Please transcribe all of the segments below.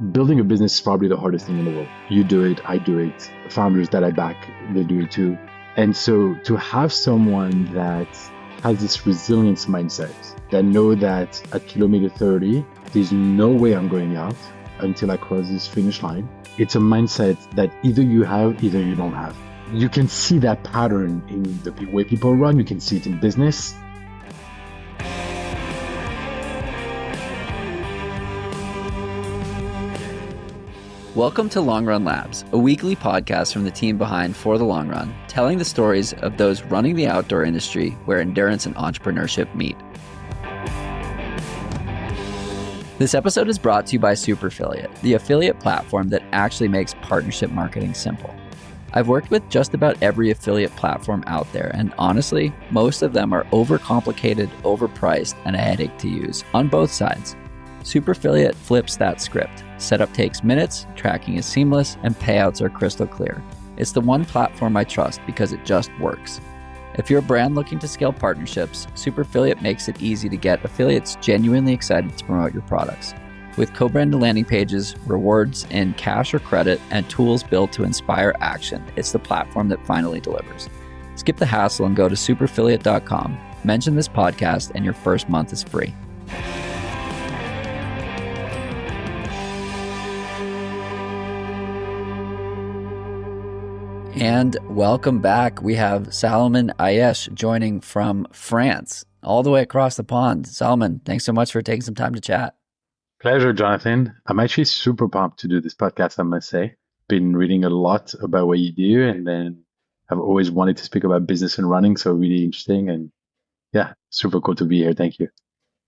Building a business is probably the hardest thing in the world. You do it, I do it. Founders that I back, they do it too. And so to have someone that has this resilience mindset, that know that at kilometer 30, there's no way I'm going out until I cross this finish line. It's a mindset that either you have, either you don't have. You can see that pattern in the way people run. You can see it in business. Welcome to Long Run Labs, a weekly podcast from the team behind For the Long Run, telling the stories of those running the outdoor industry where endurance and entrepreneurship meet. This episode is brought to you by Superfiliate, the affiliate platform that actually makes partnership marketing simple. I've worked with just about every affiliate platform out there, and honestly, most of them are overcomplicated, overpriced, and a headache to use on both sides. Superfiliate flips that script. Setup takes minutes, tracking is seamless, and payouts are crystal clear. It's the one platform I trust because it just works. If you're a brand looking to scale partnerships, Superfiliate makes it easy to get affiliates genuinely excited to promote your products. With co-branded landing pages, rewards in cash or credit, and tools built to inspire action, it's the platform that finally delivers. Skip the hassle and go to superfiliate.com. Mention this podcast and your first month is free. And welcome back. We have Salomon Aiach joining from France, all the way across the pond. Salomon, thanks so much for taking some time to chat. Pleasure, Jonathan. I'm actually super pumped to do this podcast, I must say. Been reading a lot about what you do, and then I've always wanted to speak about business and running, so really interesting. And yeah, super cool to be here. Thank you.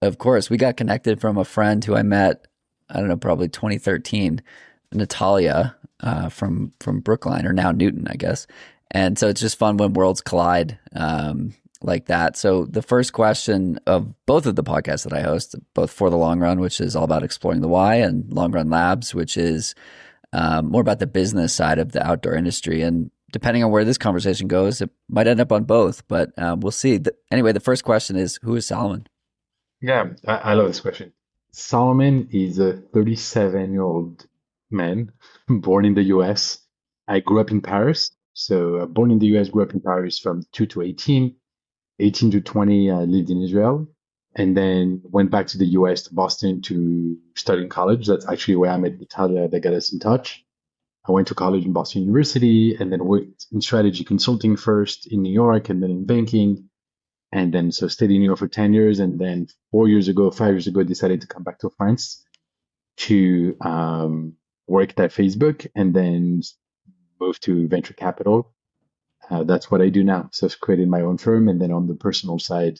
Of course, we got connected from a friend who I met, I don't know, probably 2013, Natalia from Brookline, or now Newton, I guess. And so it's just fun when worlds collide like that. So the first question of both of the podcasts that I host, both For the Long Run, which is all about exploring the why, and Long Run Labs, which is more about the business side of the outdoor industry. And depending on where this conversation goes, it might end up on both, but we'll see. Anyway, the first question is, who is Salomon? Yeah, I love this question. Salomon is a 37-year-old man born in the US. I grew up in Paris. So born in the US, grew up in Paris from 2 to 18. 18 to 20, I lived in Israel, and then went back to the US, to Boston, to study in college. That's actually where I met Natalia that got us in touch. I went to college in Boston University, and then worked in strategy consulting first in New York, and then in banking. And then so stayed in New York for 10 years. And then 5 years ago, decided to come back to France to worked at Facebook, and then moved to venture capital. That's what I do now. So I've created my own firm. And then on the personal side,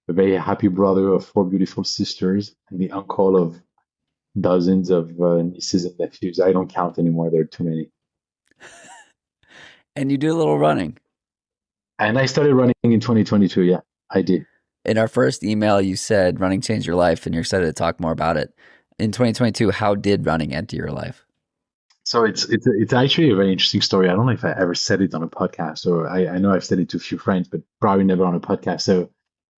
a very happy brother of 4 beautiful sisters, and the uncle of dozens of nieces and nephews. I don't count anymore. There are too many. And you do a little running. And I started running in 2022. Yeah, I did. In our first email, you said running changed your life, and you're excited to talk more about it. In 2022, how did running enter your life? So it's actually a very interesting story. I don't know if I ever said it on a podcast, or I know I've said it to a few friends, but probably never on a podcast. So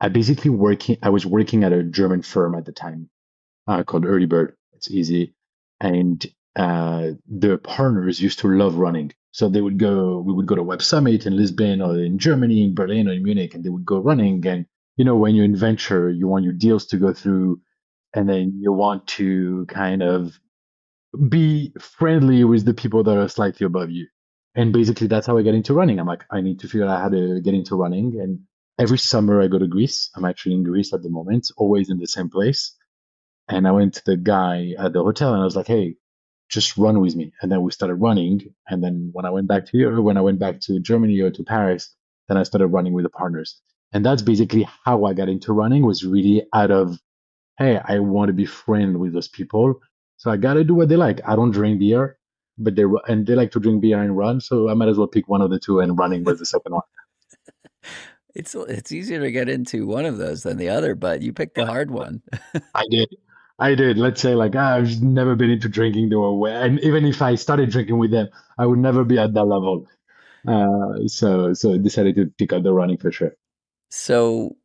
I was working at a German firm at the time called Early Bird. It's easy. And the partners used to love running. So we would go to Web Summit in Lisbon, or in Germany, in Berlin, or in Munich, and they would go running. And, when you're in venture, you want your deals to go through, and then you want to kind of be friendly with the people that are slightly above you. And basically that's how I got into running. I'm like, I need to figure out how to get into running. And every summer I go to Greece. I'm actually in Greece at the moment, always in the same place. And I went to the guy at the hotel, and I was like, hey, just run with me. And then we started running. And then when I went back to Germany or to Paris, then I started running with the partners. And that's basically how I got into running, was really out of, hey, I want to be friends with those people. So I got to do what they like. I don't drink beer, but they like to drink beer and run. So I might as well pick one of the two, and running was the second one. It's easier to get into one of those than the other, but you picked the hard one. I did. Let's say I've never been into drinking the way. And even if I started drinking with them, I would never be at that level. So I decided to pick up the running for sure. So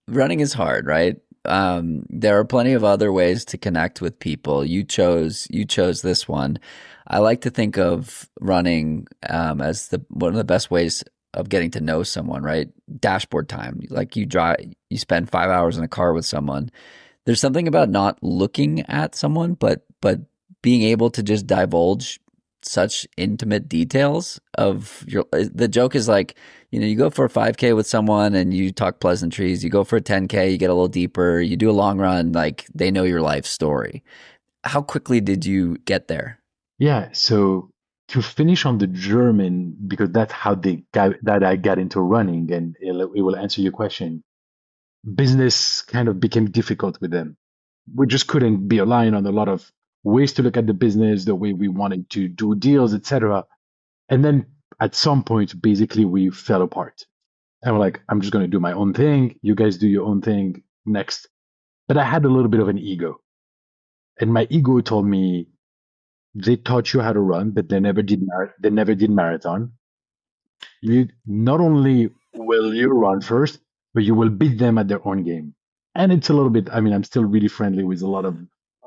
running is hard, right? There are plenty of other ways to connect with people. You chose this one. I like to think of running as the one of the best ways of getting to know someone, right? Dashboard time. Like you spend 5 hours in a car with someone. There's something about not looking at someone, but being able to just divulge such intimate details of your. The joke is like, you go for a 5K with someone and you talk pleasantries. You go for a 10K, you get a little deeper. You do a long run, like they know your life story. How quickly did you get there? Yeah, so to finish on the German, because that's how that I got into running, and it will answer your question. Business kind of became difficult with them. We just couldn't be aligned on a lot of ways to look at the business, the way we wanted to do deals, etc. And then at some point, basically, we fell apart. And we're like, I'm just going to do my own thing. You guys do your own thing next. But I had a little bit of an ego. And my ego told me they taught you how to run, but they never did marathon. You not only will you run first, but you will beat them at their own game. And it's a little bit, I mean, I'm still really friendly with a lot of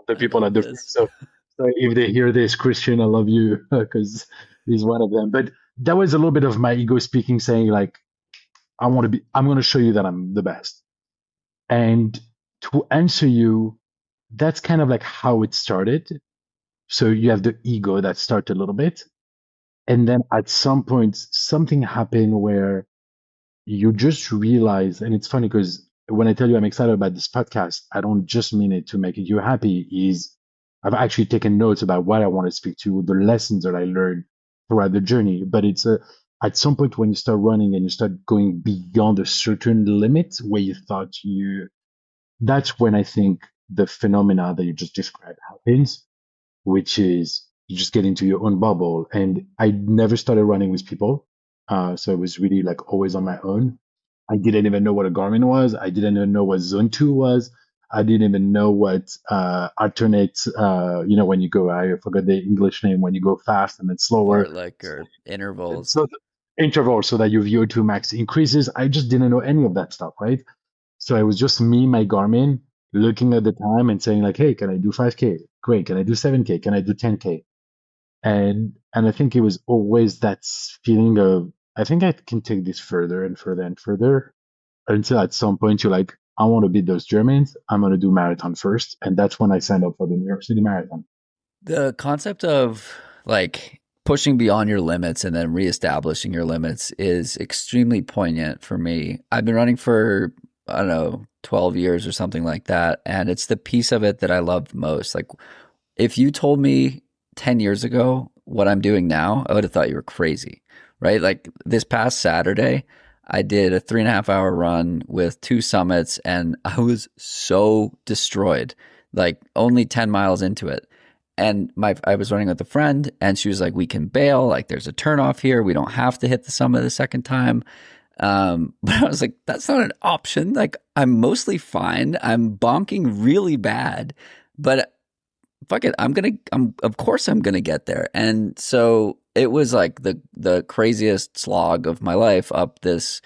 the I people love at the firm. this. So if they hear this, Christian, I love you because he's one of them. But that was a little bit of my ego speaking, saying like, I'm going to show you that I'm the best. And to answer you, that's kind of like how it started. So you have the ego that started a little bit. And then at some point, something happened where you just realize, and it's funny because when I tell you I'm excited about this podcast, I don't just mean it to make you happy. Is I've actually taken notes about what I want to speak to, the lessons that I learned throughout the journey. But it's at some point when you start running and you start going beyond a certain limit where you thought that's when I think the phenomena that you just described happens, which is you just get into your own bubble. And I never started running with people. So it was really like always on my own. I didn't even know what a Garmin was. I didn't even know what Zone 2 was. I didn't even know what alternate, when you go, I forgot the English name, when you go fast and then slower. Fartlek or intervals. So the interval so that your VO2 max increases. I just didn't know any of that stuff, right? So it was just me, my Garmin, looking at the time and saying like, hey, can I do 5K? Great. Can I do 7K? Can I do 10K? And I think it was always that feeling of, I think I can take this further and further and further until at some point you're like, I want to beat those Germans. I'm going to do marathon first. And that's when I signed up for the New York City Marathon. The concept of like pushing beyond your limits and then reestablishing your limits is extremely poignant for me. I've been running for, I don't know, 12 years or something like that. And it's the piece of it that I love most. Like, if you told me 10 years ago what I'm doing now, I would have thought you were crazy, right? Like this past Saturday, I did a 3.5 hour run with two summits and I was so destroyed, like only 10 miles into it. And I was running with a friend and she was like, we can bail. Like there's a turnoff here. We don't have to hit the summit the second time. But I was like, that's not an option. Like I'm mostly fine. I'm bonking really bad, but fuck it, of course I'm gonna get there. And so it was like the craziest slog of my life up this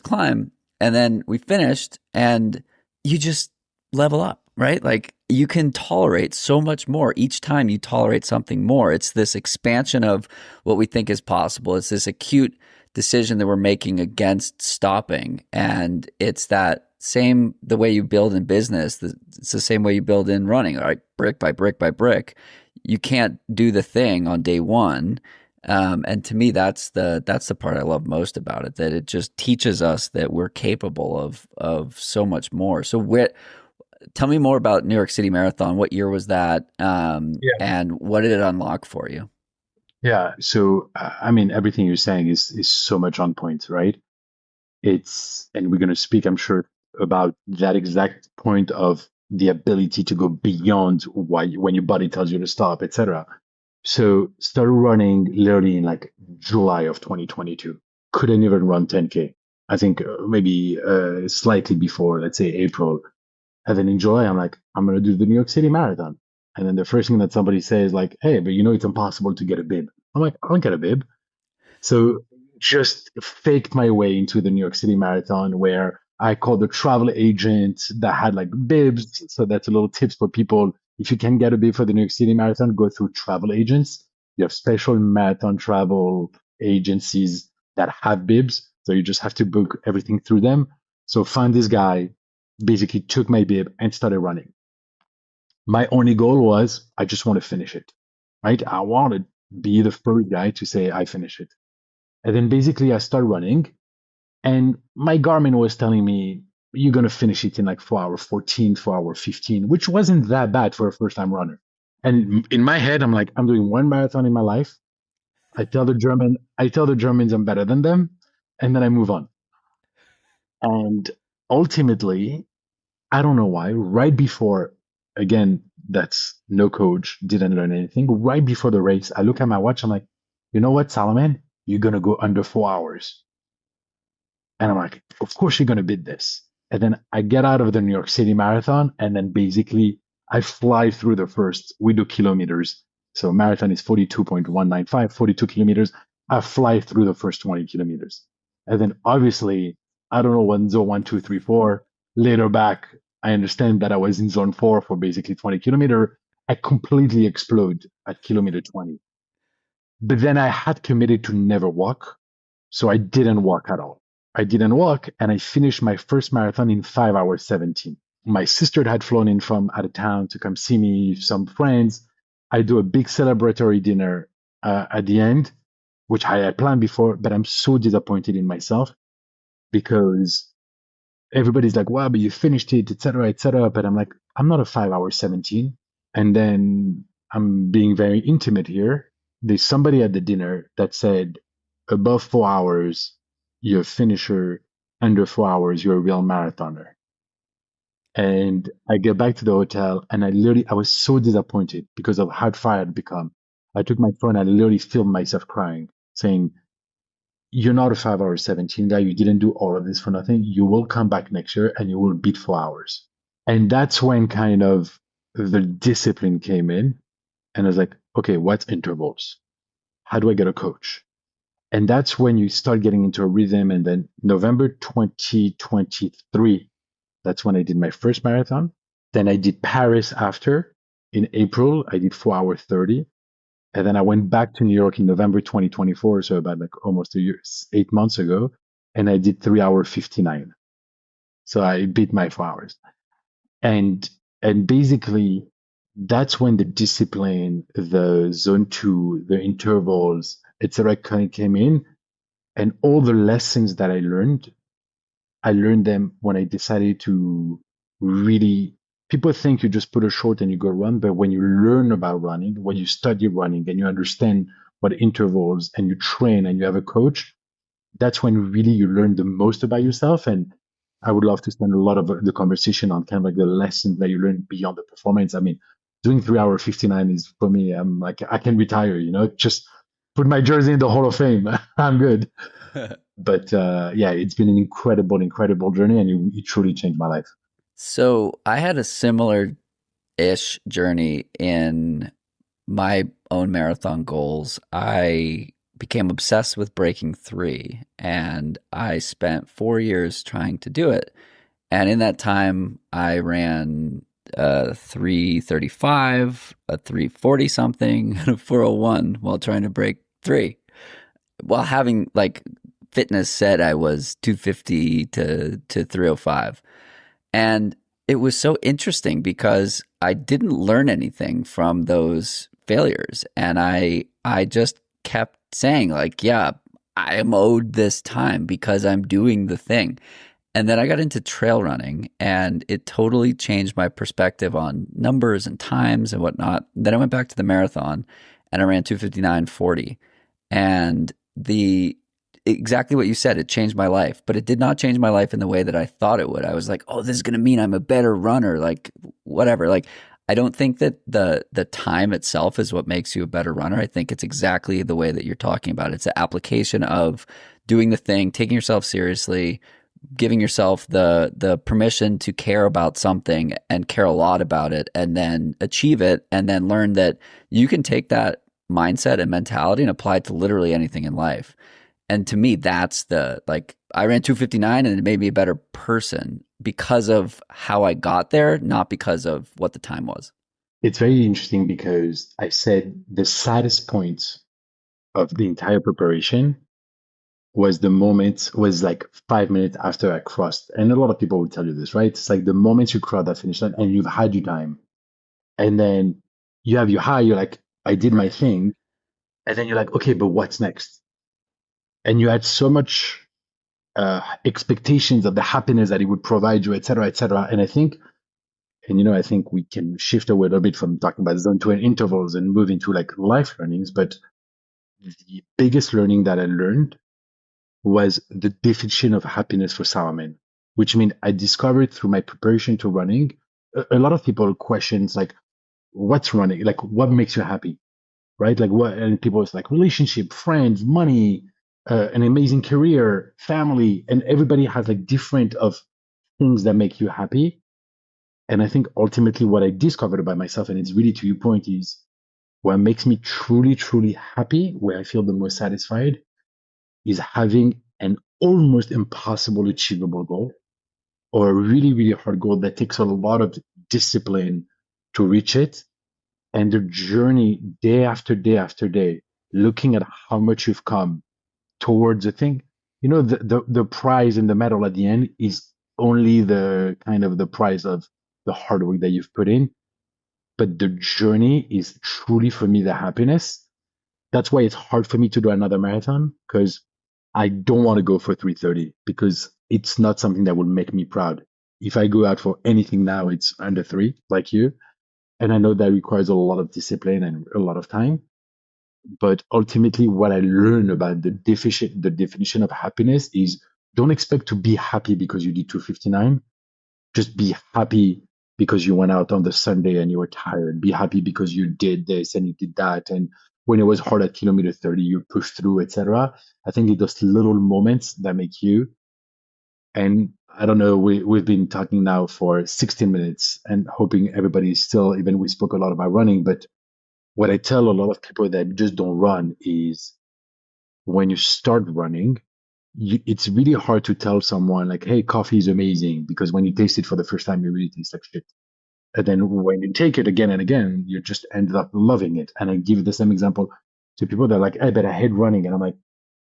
climb. And then we finished and you just level up, right? Like you can tolerate so much more each time you tolerate something more. It's this expansion of what we think is possible. It's this acute decision that we're making against stopping. And it's that same, the way you build in business, it's the same way you build in running, right? Brick by brick by brick. You can't do the thing on day one. And to me, that's the part I love most about it, that it just teaches us that we're capable of so much more. So tell me more about New York City Marathon. What year was that? And what did it unlock for you? Yeah. So, I mean, everything you're saying is so much on point, right? And we're going to speak, I'm sure, about that exact point of the ability to go beyond when your body tells you to stop, etc. So, started running literally in like July of 2022. Couldn't even run 10K. I think maybe slightly before, let's say April. And then in July, I'm like, I'm going to do the New York City Marathon. And then the first thing that somebody says, like, hey, but it's impossible to get a bib. I'm like, I don't get a bib. So just faked my way into the New York City Marathon where I called a travel agent that had like bibs. So that's a little tips for people. If you can get a bib for the New York City Marathon, go through travel agents. You have special marathon travel agencies that have bibs. So you just have to book everything through them. So find this guy, basically took my bib and started running. My only goal was I just want to finish it, right? I want to be the first guy to say I finish it. And then basically I started running and my Garmin was telling me you're going to finish it in like 4 hour 14, 4 hour 15, which wasn't that bad for a first time runner. And in my head, I'm like, I'm doing one marathon in my life. I tell the Germans I'm better than them, and then I move on. And ultimately, I don't know why, right before, again, that's no coach, didn't learn anything. Right before the race, I look at my watch, I'm like, you know what, Salomon, you're going to go under 4 hours. And I'm like, of course you're going to beat this. And then I get out of the New York City Marathon, and then basically I fly through the first, we do kilometers. So marathon is 42.195, 42 kilometers. I fly through the first 20 kilometers. And then obviously, I don't know when zone 1, 2, 3, 4. Later back, I understand that I was in zone 4 for basically 20 kilometer. I completely explode at kilometer 20. But then I had committed to never walk. So I didn't walk at all. I didn't walk and I finished my first marathon in 5 hours 17. My sister had flown in from out of town to come see me, some friends. I do a big celebratory dinner at the end, which I had planned before, but I'm so disappointed in myself because everybody's like, wow, but you finished it, etc., etc. But I'm like, I'm not a 5 hour 17. And then I'm being very intimate here. There's somebody at the dinner that said, above 4 hours, you're a finisher. Under 4 hours, you're a real marathoner. And I get back to the hotel and I was so disappointed because of how far I'd become. I took my phone and I literally filmed myself crying, saying, you're not a 5 hour 17 guy. You didn't do all of this for nothing. You will come back next year and you will beat 4 hours. And that's when kind of the discipline came in. And I was like, okay, what's intervals? How do I get a coach? And that's when you start getting into a rhythm. And then November 2023, that's when I did my first marathon. Then I did Paris after. In April, I did 4 hour 30. And then I went back to New York in November 2024, so about like almost a year, 8 months ago, and I did 3 hour 59. So I beat my 4 hours. And and basically that's when the discipline, the zone two, the intervals, etc. kind of came in. And all the lessons that I learned them when I decided to really. People think you just put a short and you go run, but when you learn about running, when you study running and you understand what intervals and you train and you have a coach, that's when really you learn the most about yourself. And I would love to spend a lot of the conversation on kind of like the lessons that you learn beyond the performance. I mean, doing 3 hour 59 is for me, I'm like, I can retire, just put my jersey in the Hall of Fame. I'm good. But yeah, it's been an incredible, incredible journey and it truly changed my life. So I had a similar ish journey in my own marathon goals. I became obsessed with breaking three, and I spent 4 years trying to do it. And in that time, I ran a 3:35, a 3:40 something, and a 4:01 while trying to break three. While having like fitness said I was 250 to 3:05. And it was so interesting because I didn't learn anything from those failures. And I just kept saying like, yeah, I am owed this time because I'm doing the thing. And then I got into trail running and it totally changed my perspective on numbers and times and whatnot. Then I went back to the marathon and I ran 2:59:40. And exactly what you said, it changed my life, but it did not change my life in the way that I thought it would. I was like, oh, this is going to mean I'm a better runner, like whatever. Like, I don't think that the time itself is what makes you a better runner. I think it's exactly the way that you're talking about. It's an application of doing the thing, taking yourself seriously, giving yourself the permission to care about something and care a lot about it, and then achieve it, and then learn that you can take that mindset and mentality and apply it to literally anything in life. And to me, that's the like I ran 259 and it made me a better person because of how I got there, not because of what the time was. It's very interesting because I said the saddest point of the entire preparation was like 5 minutes after I crossed. And a lot of people will tell you this, right? It's like the moment you cross that finish line and you've had your time. And then you have your high, you're like, I did my thing. And then you're like, okay, but what's next? And you had so much expectations of the happiness that it would provide you, et cetera, et cetera. And I think we can shift away a little bit from talking about zone two and intervals and move into like life learnings. But the biggest learning that I learned was the definition of happiness for Salomon, which means I discovered through my preparation to running. A lot of people questions like, what's running? Like, what makes you happy? Right? Like what? And people it's like relationship, friends, money, an amazing career, family, and everybody has like different of things that make you happy. And I think ultimately what I discovered about myself, and it's really to your point, is what makes me truly, truly happy, where I feel the most satisfied, is having an almost impossible achievable goal or a really, really hard goal that takes a lot of discipline to reach it. And the journey day after day after day, looking at how much you've come towards the thing, the prize and the medal at the end is only the kind of the prize of the hard work that you've put in. But the journey is truly for me the happiness. That's why it's hard for me to do another marathon because I don't want to go for 3:30 because it's not something that will make me proud. If I go out for anything now, it's under three, like you. And I know that requires a lot of discipline and a lot of time. But ultimately, what I learned about the definition of happiness is don't expect to be happy because you did 259. Just be happy because you went out on the Sunday and you were tired. Be happy because you did this and you did that. And when it was hard at kilometer 30, you pushed through, etc. I think it's those little moments that make you. And I don't know, we've been talking now for 16 minutes and hoping everybody is still, even we spoke a lot about running, but what I tell a lot of people that just don't run is when you start running, it's really hard to tell someone like, hey, coffee is amazing because when you taste it for the first time, you really taste like shit. And then when you take it again and again, you just ended up loving it. And I give the same example to people that are like, I bet I hate running. And I'm like,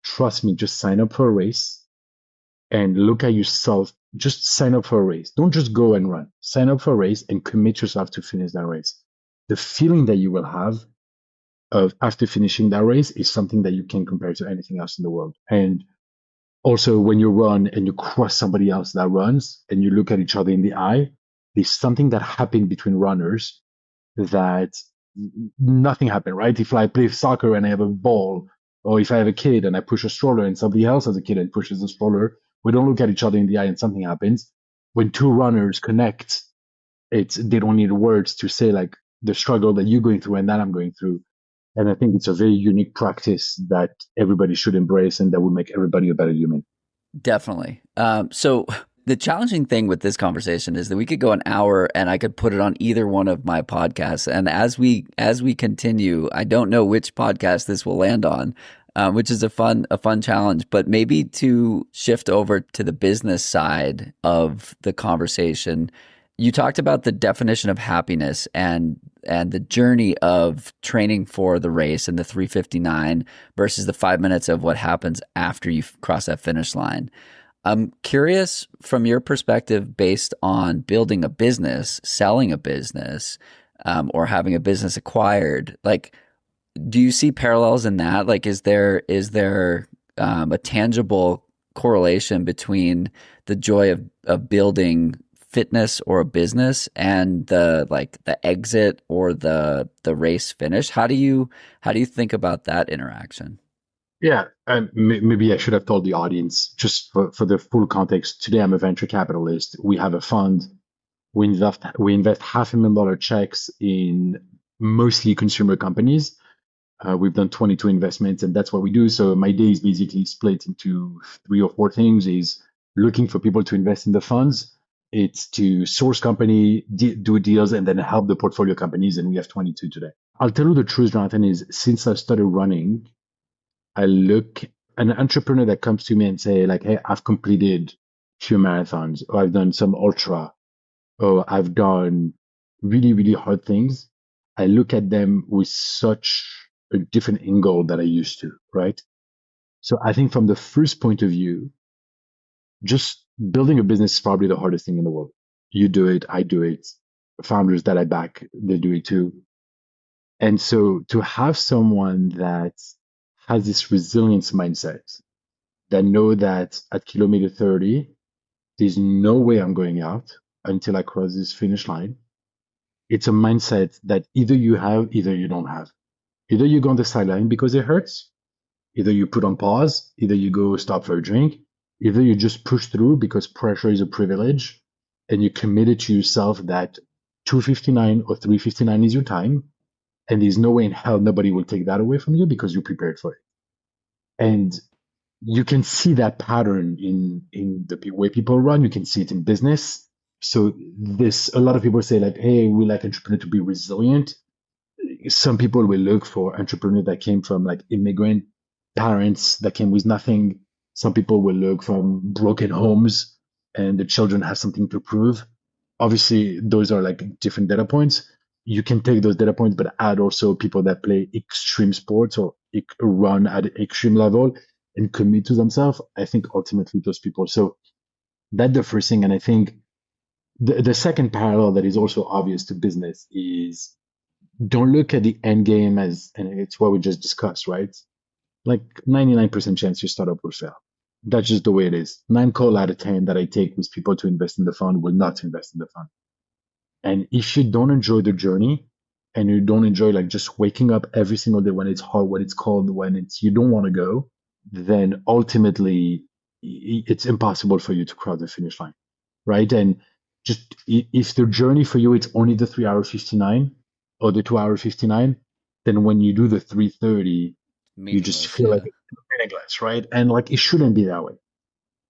trust me, just sign up for a race and look at yourself. Just sign up for a race. Don't just go and run. Sign up for a race and commit yourself to finish that race. The feeling that you will have of after finishing that race is something that you can compare to anything else in the world. And also, when you run and you cross somebody else that runs and you look at each other in the eye, there's something that happened between runners that nothing happened, right? If I play soccer and I have a ball, or if I have a kid and I push a stroller and somebody else has a kid and pushes a stroller, we don't look at each other in the eye and something happens. When two runners connect, they don't need words to say like the struggle that you're going through and that I'm going through. And I think it's a very unique practice that everybody should embrace and that will make everybody a better human. Definitely. So the challenging thing with this conversation is that we could go an hour and I could put it on either one of my podcasts. And as we continue, I don't know which podcast this will land on, which is a fun challenge. But maybe to shift over to the business side of the conversation, you talked about the definition of happiness and the journey of training for the race and the 359 versus the 5 minutes of what happens after you cross that finish line. I'm curious from your perspective, based on building a business, selling a business, or having a business acquired. Like, do you see parallels in that? Like, is there a tangible correlation between the joy of building fitness or a business and the exit or the race finish? How do you think about that interaction? Yeah, maybe I should have told the audience just for the full context. Today, I'm a venture capitalist. We have a fund. We invest $500,000 checks in mostly consumer companies. We've done 22 investments, and that's what we do. So my day is basically split into three or four things: is looking for people to invest in the funds. It's to source company, do deals, and then help the portfolio companies. And we have 22 today. I'll tell you the truth, Jonathan, is since I started running, I look an entrepreneur that comes to me and say like, hey, I've completed few marathons, or I've done some ultra, or I've done really, really hard things, I look at them with such a different angle that I used to, right? So I think from the first point of view, just building a business is probably the hardest thing in the world. You do it, I do it. Founders that I back, they do it too. And so to have someone that has this resilience mindset, that know that at kilometer 30, there's no way I'm going out until I cross this finish line. It's a mindset that either you have, either you don't have. Either you go on the sideline because it hurts, either you put on pause, either you go stop for a drink, either you just push through because pressure is a privilege and you committed to yourself that 2:59 or 3:59 is your time. And there's no way in hell nobody will take that away from you because you prepared for it. And you can see that pattern in the way people run. You can see it in business. So this, a lot of people say like, hey, we like entrepreneur to be resilient. Some people will look for entrepreneur that came from like immigrant parents that came with nothing. Some people will look from broken homes and the children have something to prove. Obviously, those are like different data points. You can take those data points, but add also people that play extreme sports or run at an extreme level and commit to themselves. I think ultimately those people. So that's the first thing. And I think the second parallel that is also obvious to business is don't look at the end game as, and it's what we just discussed, right? Like 99% chance your startup will fail. That's just the way it is. 9 call out of 10 that I take with people to invest in the fund will not invest in the fund. And if you don't enjoy the journey and you don't enjoy like just waking up every single day when it's hard, when it's cold, when it's, you don't want to go, then ultimately it's impossible for you to cross the finish line. Right. And just if the journey for you, it's only the 3 hour 59 or the 2 hour 59, then when you do the 3:30, you just Meaningless, feel like yeah. it's meaningless, right? And like it shouldn't be that way.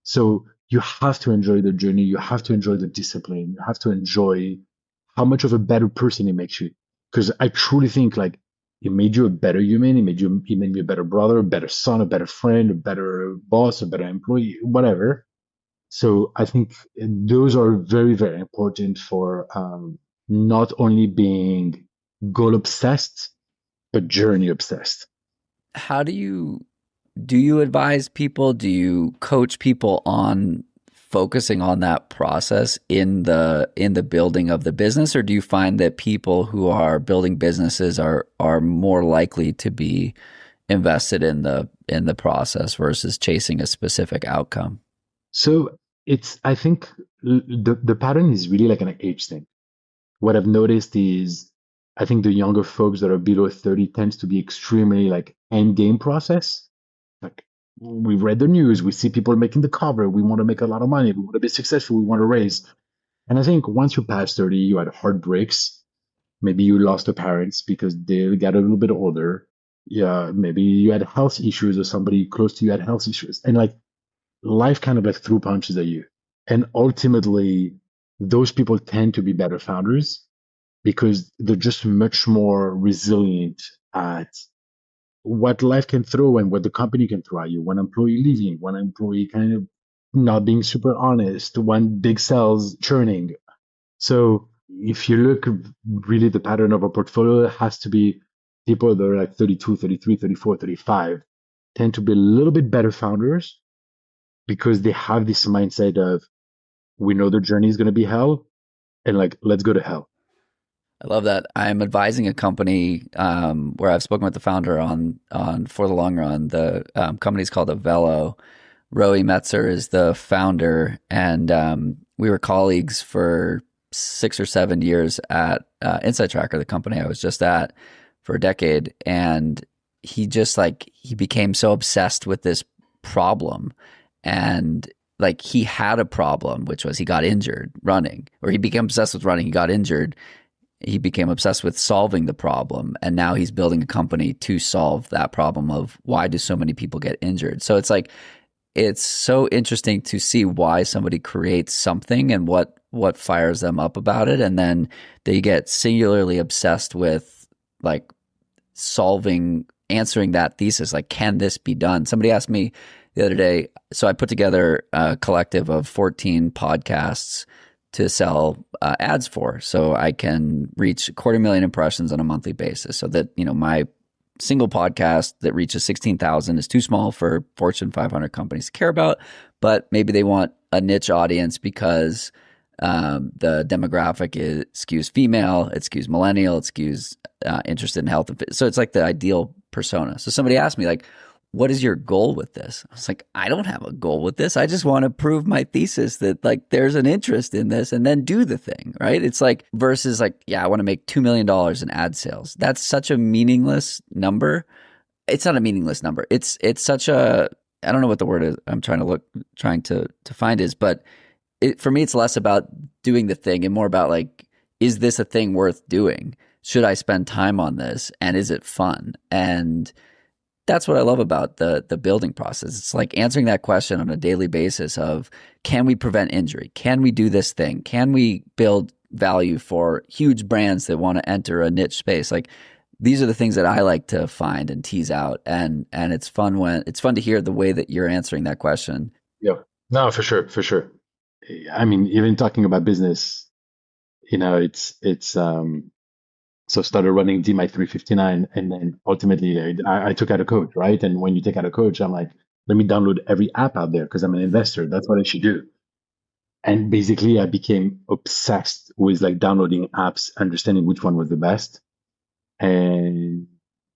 So you have to enjoy the journey. You have to enjoy the discipline. You have to enjoy how much of a better person it makes you. Because I truly think like it made you a better human. It made me a better brother, a better son, a better friend, a better boss, a better employee, whatever. So I think those are very, very important for not only being goal obsessed, but journey obsessed. How do you advise people? Do you coach people on focusing on that process in the building of the business, or do you find that people who are building businesses are more likely to be invested in the process versus chasing a specific outcome? So I think the pattern is really like an age thing. What I've noticed is I think the younger folks that are below 30 tends to be extremely like end game process. Like we read the news, we see people making the cover, we want to make a lot of money, we want to be successful, we want to raise. And I think once you pass 30, you had heartbreaks. Maybe you lost the parents because they got a little bit older. Yeah, maybe you had health issues or somebody close to you had health issues. And like life kind of like threw punches at you. And ultimately, those people tend to be better founders because they're just much more resilient at what life can throw and what the company can throw at you. One employee leaving, one employee kind of not being super honest, one big sales churning. So if you look really the pattern of a portfolio, it has to be people that are like 32, 33, 34, 35 tend to be a little bit better founders because they have this mindset of we know the journey is going to be hell and like let's go to hell. I love that. I'm advising a company where I've spoken with the founder on for the long run. The company's called Avelo. Roe Metzer is the founder, and we were colleagues for 6 or 7 years at Inside Tracker, the company I was just at for a decade. And he became so obsessed with this problem, and like he had a problem, which was he got injured running, or he became obsessed with running. He got injured, he became obsessed with solving the problem, and now he's building a company to solve that problem of why do so many people get injured. So it's like it's so interesting to see why somebody creates something and what fires them up about it, and then they get singularly obsessed with like solving answering that thesis, like, can this be done? Somebody asked me the other day, so I put together a collective of 14 podcasts to sell ads for, so I can reach 250,000 impressions on a monthly basis, so that, my single podcast that reaches 16,000 is too small for Fortune 500 companies to care about, but maybe they want a niche audience because the demographic skews female, it skews millennial, it skews interested in health. So it's like the ideal persona. So somebody asked me, like, what is your goal with this? I was like, I don't have a goal with this. I just want to prove my thesis that, like, there's an interest in this, and then do the thing, right? It's like, versus like, yeah, I want to make $2 million in ad sales. That's such a meaningless number. It's not a meaningless number. It's such a, I don't know what the word is I'm trying to find is, but for me, it's less about doing the thing and more about, like, is this a thing worth doing? Should I spend time on this? And is it fun? And that's what I love about the building process. It's like answering that question on a daily basis of, can we prevent injury? Can we do this thing? Can we build value for huge brands that want to enter a niche space? Like, these are the things that I like to find and tease out. And it's fun to hear the way that you're answering that question. Yeah. No, for sure, for sure. I mean, even talking about business, it's so started running DMI 359, and then ultimately I took out a coach, right? And when you take out a coach, I'm like, let me download every app out there because I'm an investor. That's what I should do. And basically, I became obsessed with like downloading apps, understanding which one was the best, and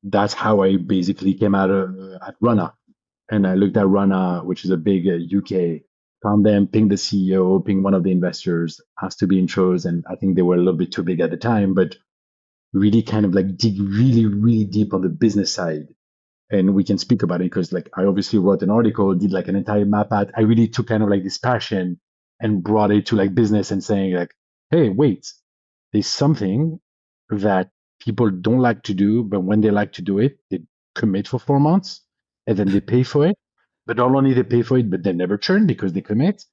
that's how I basically came out at Rana. And I looked at Rana, which is a big UK, found them, pinged the CEO, pinged one of the investors, asked to be intros, and I think they were a little bit too big at the time, but really kind of like dig really, really deep on the business side. And we can speak about it because like I obviously wrote an article, did like an entire map out. I really took kind of like this passion and brought it to like business and saying like, hey, wait, there's something that people don't like to do, but when they like to do it, they commit for 4 months and then they pay for it. But not only they pay for it, but they never churn because they commit.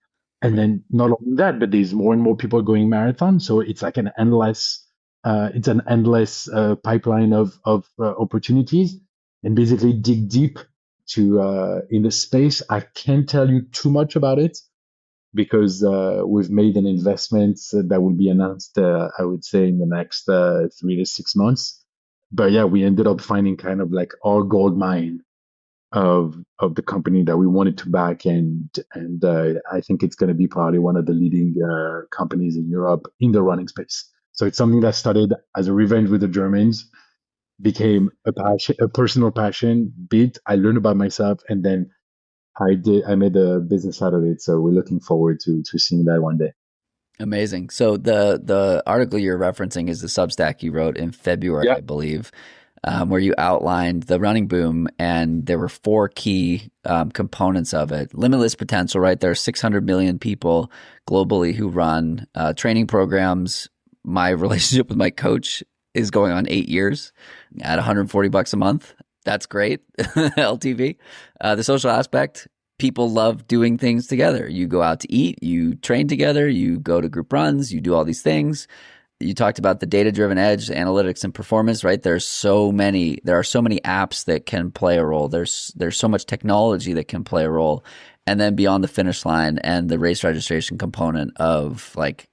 And then not only that, but there's more and more people going marathon. So it's like it's an endless pipeline of opportunities, and basically dig deep to in the space. I can't tell you too much about it because we've made an investment that will be announced, I would say, in the next 3 to 6 months. But yeah, we ended up finding kind of like our gold mine of the company that we wanted to back, and I think it's going to be probably one of the leading companies in Europe in the running space. So it's something that started as a revenge with the Germans, became a passion, a personal passion. Bit I learned about myself, and then I made a business out of it. So we're looking forward to seeing that one day. Amazing. So the article you're referencing is the Substack you wrote in February, Yeah. I believe, where you outlined the running boom, and there were four key components of it. Limitless potential, right? There are 600 million people globally who run training programs. My relationship with my coach is going on 8 years at $140 a month. That's great. LTV. The social aspect, people love doing things together. You go out to eat, you train together, you go to group runs, you do all these things. You talked about the data-driven edge, analytics, and performance, right? There are so many apps that can play a role. There's so much technology that can play a role. And then beyond the finish line and the race registration component of, like,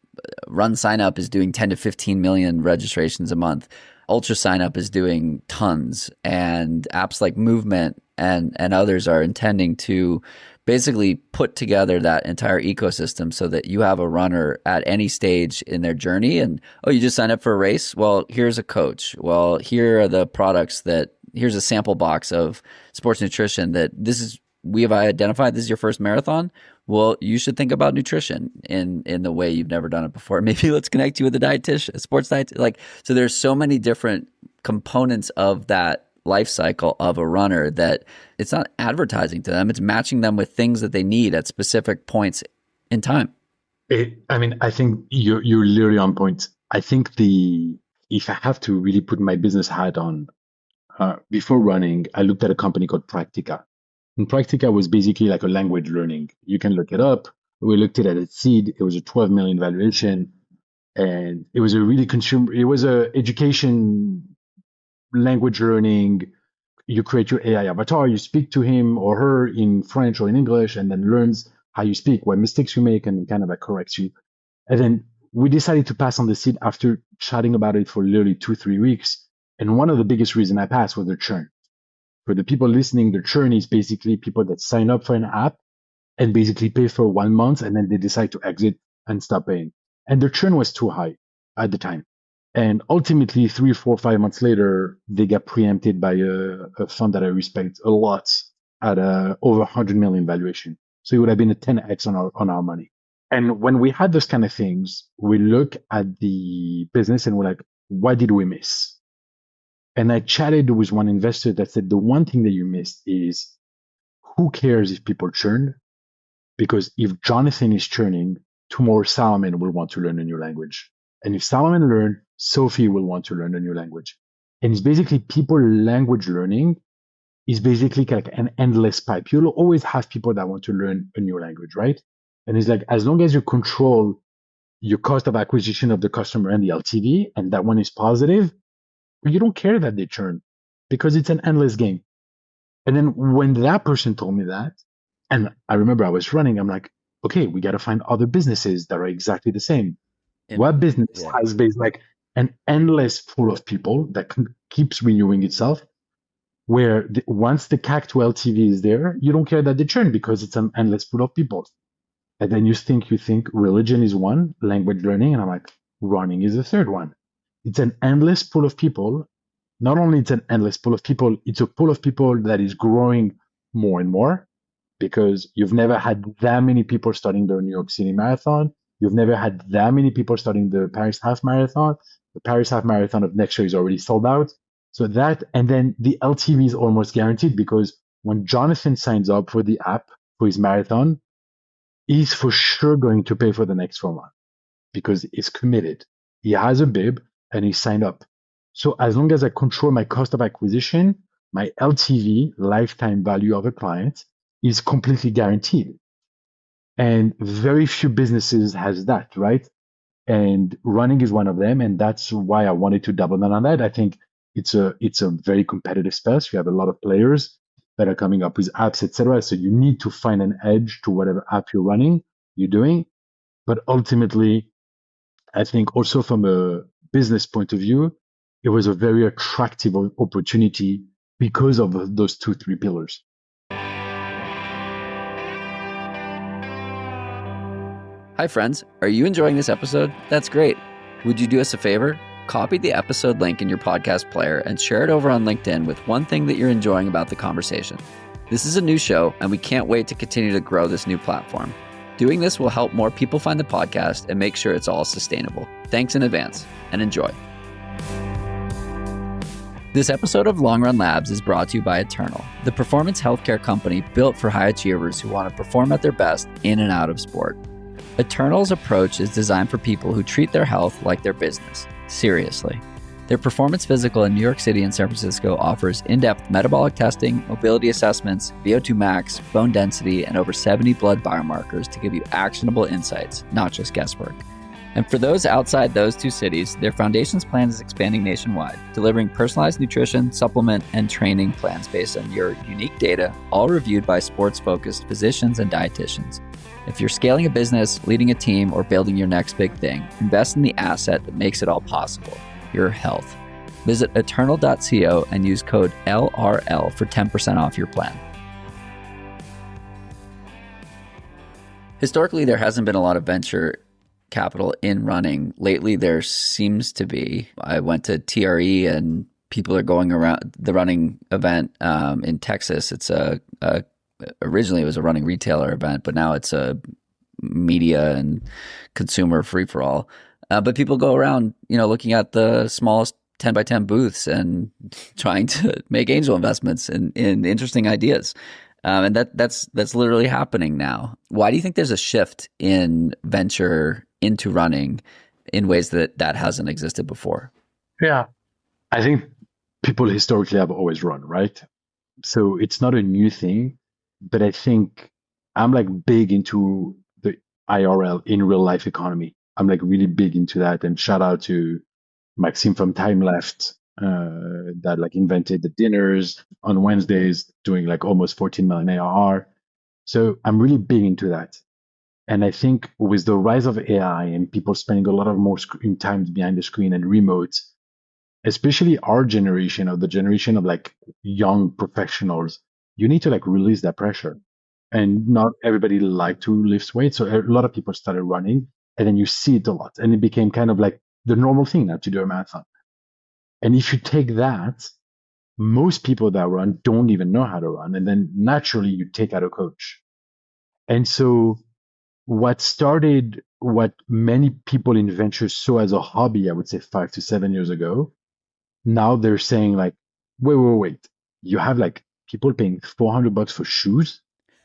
Run Sign Up is doing 10 to 15 million registrations a month. Ultra Sign Up is doing tons, and apps like Movement and others are intending to basically put together that entire ecosystem so that you have a runner at any stage in their journey. And, oh, you just signed up for a race? Well, here's a coach. Well, here are the products here's a sample box of sports nutrition that we have identified this is your first marathon. Well, you should think about nutrition in the way you've never done it before. Maybe let's connect you with a dietitian, a sports diet. Like, so there's so many different components of that life cycle of a runner that it's not advertising to them. It's matching them with things that they need at specific points in time. I mean, I think you're literally on point. I think if I have to really put my business hat on, before running, I looked at a company called Practica. And Practica was basically like a language learning. You can look it up. We looked at it at seed. It was a 12 million valuation. And it was a really it was a education, language learning, you create your AI avatar, you speak to him or her in French or in English, and then learns how you speak, what mistakes you make, and kind of like corrects you. And then we decided to pass on the seed after chatting about it for literally 2, 3 weeks. And one of the biggest reasons I passed was the churn. For the people listening, the churn is basically people that sign up for an app and basically pay for 1 month and then they decide to exit and stop paying. And the churn was too high at the time. And ultimately, 3, 4, 5 months later, they got preempted by a fund that I respect a lot at over 100 million valuation. So it would have been a 10x on our money. And when we had those kind of things, we look at the business and we're like, what did we miss? And I chatted with one investor that said, the one thing that you missed is who cares if people churn? Because if Jonathan is churning, tomorrow Salomon will want to learn a new language. And if Salomon learn, Sophie will want to learn a new language. And it's basically people language learning is basically like an endless pipe. You'll always have people that want to learn a new language, right? And it's like, as long as you control your cost of acquisition of the customer and the LTV, and that one is positive, you don't care that they churn because it's an endless game. And then when that person told me that, and I remember I was running, I'm like, okay, we got to find other businesses that are exactly the same. What business has based like an endless pool of people that keeps renewing itself, where once the CAC to LTV is there, you don't care that they churn because it's an endless pool of people. And then you think religion is one, language learning, and I'm like, running is the third one. It's an endless pool of people. Not only it's an endless pool of people, it's a pool of people that is growing more and more because you've never had that many people starting the New York City Marathon. You've never had that many people starting the Paris Half Marathon. The Paris Half Marathon of next year is already sold out. So that, and then the LTV is almost guaranteed because when Jonathan signs up for the app for his marathon, he's for sure going to pay for the next 4 months because he's committed. He has a bib and he signed up. So as long as I control my cost of acquisition, my LTV, lifetime value of a client, is completely guaranteed. And very few businesses has that, right? And running is one of them. And that's why I wanted to double down on that. I think it's a very competitive space. You have a lot of players that are coming up with apps, etc. So you need to find an edge to whatever app you're doing. But ultimately, I think also from a business point of view, it was a very attractive opportunity because of those 2, 3 pillars. Hi, friends. Are you enjoying this episode? That's great. Would you do us a favor? Copy the episode link in your podcast player and share it over on LinkedIn with one thing that you're enjoying about the conversation. This is a new show, and we can't wait to continue to grow this new platform. Doing this will help more people find the podcast and make sure it's all sustainable. Thanks in advance, and enjoy. This episode of Long Run Labs is brought to you by Eternal, the performance healthcare company built for high achievers who want to perform at their best in and out of sport. Eternal's approach is designed for people who treat their health like their business, seriously. Their Performance Physical in New York City and San Francisco offers in-depth metabolic testing, mobility assessments, VO2 max, bone density, and over 70 blood biomarkers to give you actionable insights, not just guesswork. And for those outside those two cities, their Foundations plan is expanding nationwide, delivering personalized nutrition, supplement, and training plans based on your unique data, all reviewed by sports-focused physicians and dietitians. If you're scaling a business, leading a team, or building your next big thing, invest in the asset that makes it all possible, your health. Visit eternal.co and use code LRL for 10% off your plan. Historically, there hasn't been a lot of venture capital in running. Lately, there seems to be. I went to TRE and people are going around the running event in Texas. It's originally it was a running retailer event, but now it's a media and consumer free-for-all. But people go around, looking at the smallest 10 by 10 booths and trying to make angel investments in interesting ideas. And that's literally happening now. Why do you think there's a shift in venture into running in ways that hasn't existed before? Yeah, I think people historically have always run, right? So it's not a new thing, but I think I'm like big into the IRL, in real life economy. I'm like really big into that. And shout out to Maxime from Time Left that like invented the dinners on Wednesdays, doing like almost 14 million ARR. So I'm really big into that. And I think with the rise of AI and people spending a lot of more screen time behind the screen and remote, especially our generation or the generation of like young professionals, you need to like release that pressure. And not everybody liked to lift weights. So a lot of people started running and then you see it a lot. And it became kind of like the normal thing now to do a marathon. And if you take that, most people that run don't even know how to run. And then naturally you take out a coach. And so what many people in ventures saw as a hobby, I would say 5 to 7 years ago, now they're saying like, wait. You have like people paying $400 for shoes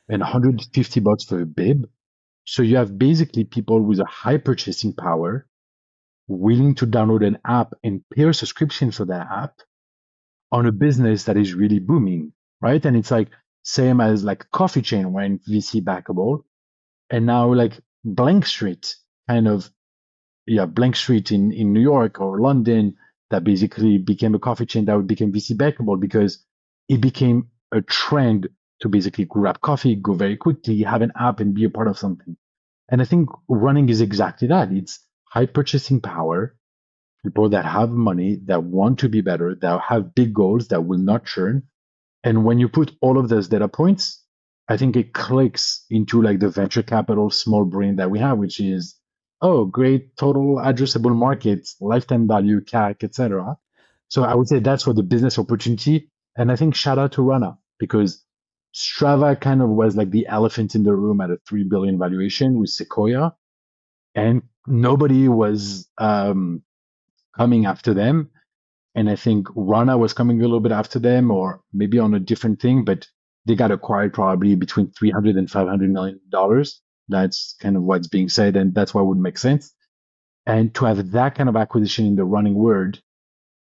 and $150 for a bib. So you have basically people with a high purchasing power willing to download an app and pay a subscription for that app on a business that is really booming, right? And it's like same as like coffee chain went VC backable, and now like Blank Street kind of Blank Street in New York or London that basically became a coffee chain that became VC backable because it became a trend to basically grab coffee, go very quickly, have an app, and be a part of something. And I think running is exactly that. It's high purchasing power, people that have money, that want to be better, that have big goals, that will not churn. And when you put all of those data points, I think it clicks into like the venture capital small brain that we have, which is, oh, great total addressable market, lifetime value, CAC, etc. So I would say that's for the business opportunity. And I think shout out to Rana because Strava kind of was like the elephant in the room at a 3 billion valuation with Sequoia, and nobody was coming after them. And I think Rana was coming a little bit after them, or maybe on a different thing, but they got acquired probably between 300 and 500 million dollars. That's kind of what's being said, and that's what would make sense. And to have that kind of acquisition in the running world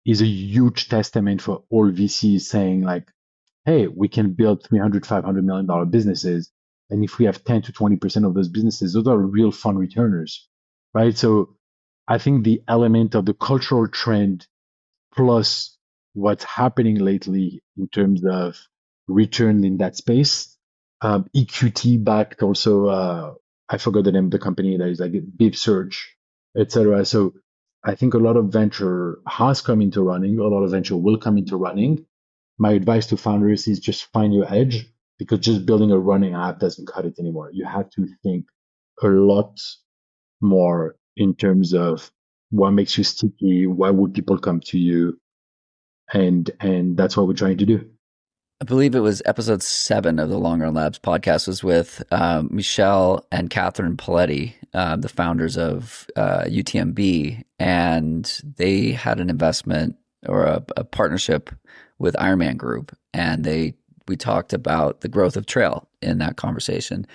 is a huge testament for all VCs saying like, hey, we can build 300, $500 million businesses. And if we have 10 to 20% of those businesses, those are real fun returners, right? So I think the element of the cultural trend plus what's happening lately in terms of return in that space. EQT backed also, I forgot the name of the company that is like Bip Search, etc. So I think a lot of venture has come into running, a lot of venture will come into running. My advice to founders is just find your edge because just building a running app doesn't cut it anymore. You have to think a lot more in terms of what makes you sticky, why would people come to you, and that's what we're trying to do. I believe it was episode 7 of the Long Run Labs podcast was with Michelle and Catherine Paletti, the founders of UTMB, and they had an investment or a partnership with Ironman Group, and we talked about the growth of trail in that conversation.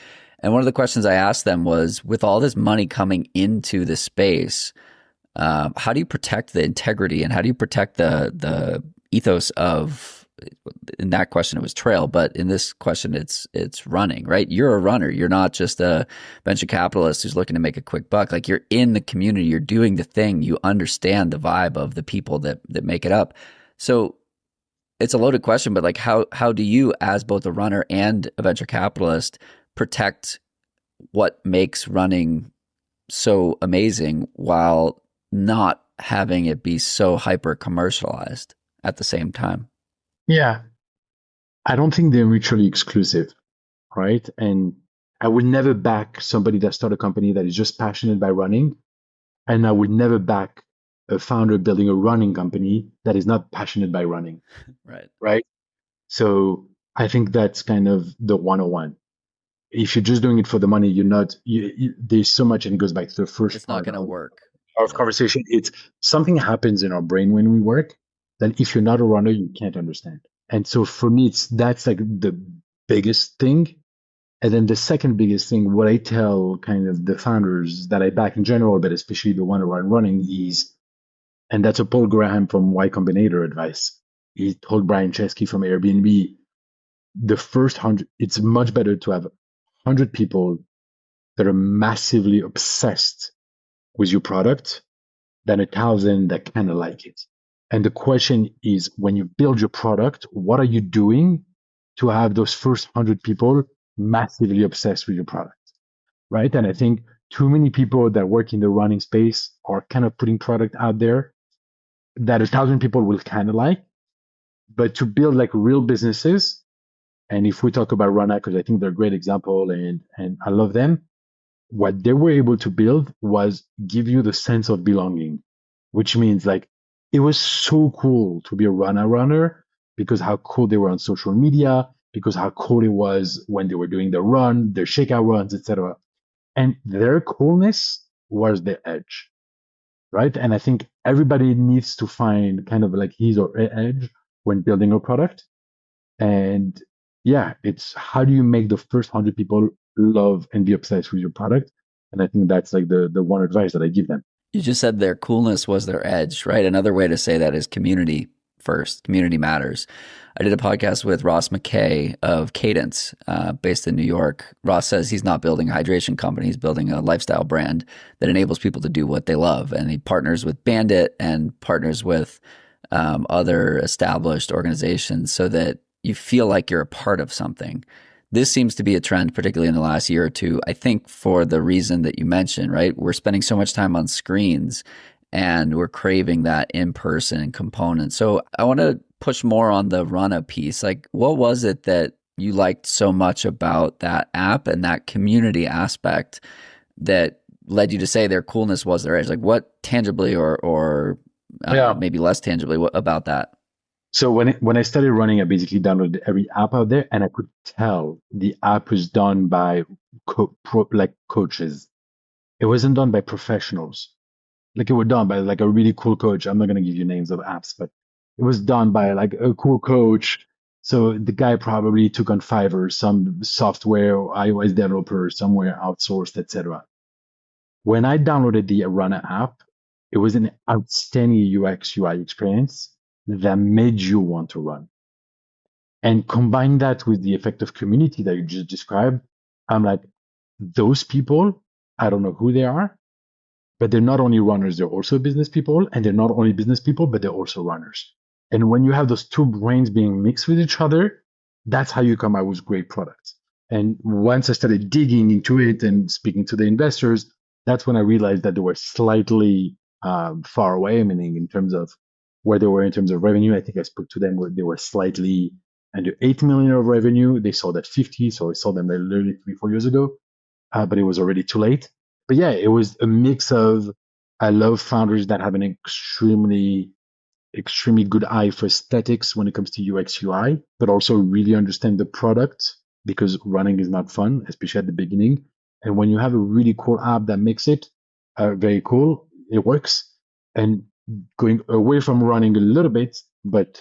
And one of the questions I asked them was, with all this money coming into the space, how do you protect the integrity and how do you protect the ethos of, in that question it was trail, but in this question it's running, right? You're a runner. You're not just a venture capitalist who's looking to make a quick buck. Like, you're in the community, you're doing the thing, you understand the vibe of the people that make it up. So it's a loaded question, but like how do you, as both a runner and a venture capitalist, protect what makes running so amazing while not having it be so hyper commercialized at the same time? Yeah, I don't think they're mutually exclusive, right? And I would never back somebody that start a company that is just passionate by running, and I would never back a founder building a running company that is not passionate by running, Right. right? So I think that's kind of the 101. If you're just doing it for the money, you're not. There's so much, and it goes back to the first It's not part going to of work. our Yeah. conversation. It's something happens in our brain when we work that if you're not a runner, you can't understand. And so for me, that's like the biggest thing. And then the second biggest thing, what I tell kind of the founders that I back in general, but especially the one around running is, and that's a Paul Graham from Y Combinator advice. He told Brian Chesky from Airbnb, the first 100, it's much better to have 100 people that are massively obsessed with your product than 1,000 that kind of like it. And the question is, when you build your product, what are you doing to have those first 100 people massively obsessed with your product, right? And I think too many people that work in the running space are kind of putting product out there that 1,000 people will kind of like, but to build like real businesses, and if we talk about Rana, because I think they're a great example and I love them, what they were able to build was give you the sense of belonging, which means like it was so cool to be a runner because how cool they were on social media, because how cool it was when they were doing their run, their shakeout runs, etc. And their coolness was their edge, right? And I think everybody needs to find kind of like his or her edge when building a product. And yeah, it's how do you make the first 100 people love and be obsessed with your product? And I think that's like the one advice that I give them. You just said their coolness was their edge, right? Another way to say that is community first. Community matters. I did a podcast with Ross McKay of Cadence, based in New York. Ross says he's not building a hydration company. He's building a lifestyle brand that enables people to do what they love. And he partners with Bandit and partners with other established organizations so that you feel like you're a part of something. This seems to be a trend, particularly in the last year or two, I think for the reason that you mentioned, right? We're spending so much time on screens and we're craving that in-person component. So I want to push more on the Run piece. Like, what was it that you liked so much about that app and that community aspect that led you to say their coolness was their edge? Like, what tangibly or Yeah. maybe less tangibly about that? So when I started running, I basically downloaded every app out there, and I could tell the app was done by like coaches. It wasn't done by professionals. Like it was done by like a really cool coach. I'm not gonna give you names of apps, but it was done by like a cool coach. So the guy probably took on Fiverr some software or iOS developer somewhere outsourced, etc. When I downloaded the Runner app, it was an outstanding UX UI experience that made you want to run. And combine that with the effective community that you just described, I'm like, those people, I don't know who they are, but they're not only runners, they're also business people. And they're not only business people, but they're also runners. And when you have those two brains being mixed with each other, that's how you come out with great products. And once I started digging into it and speaking to the investors, that's when I realized that they were slightly far away, meaning in terms of where they were in terms of revenue. I think I spoke to them where they were slightly under 8 million of revenue. They sold at 50, so I saw them like literally 3, 4 years ago, but it was already too late. But yeah, it was a mix of I love founders that have an extremely good eye for aesthetics when it comes to UX UI, but also really understand the product because running is not fun, especially at the beginning. And when you have a really cool app that makes it very cool, it works. And going away from running a little bit, but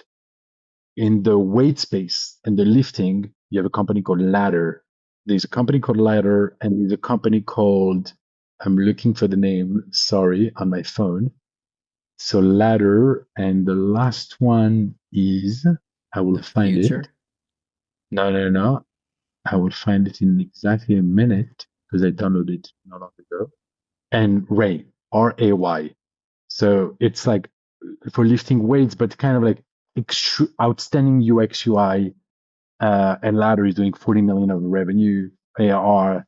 in the weight space and the lifting, you have a company called Ladder. There's a company called Ladder, and there's a company called, I'm looking for the name, sorry, on my phone. So Ladder, and the last one is, I will The find future? it. No, no, no. I will find it in exactly a minute because I downloaded it not long ago. And Ray, RAY. So it's like for lifting weights, but kind of like outstanding UX UI. And Ladder is doing 40 million of revenue, ARR,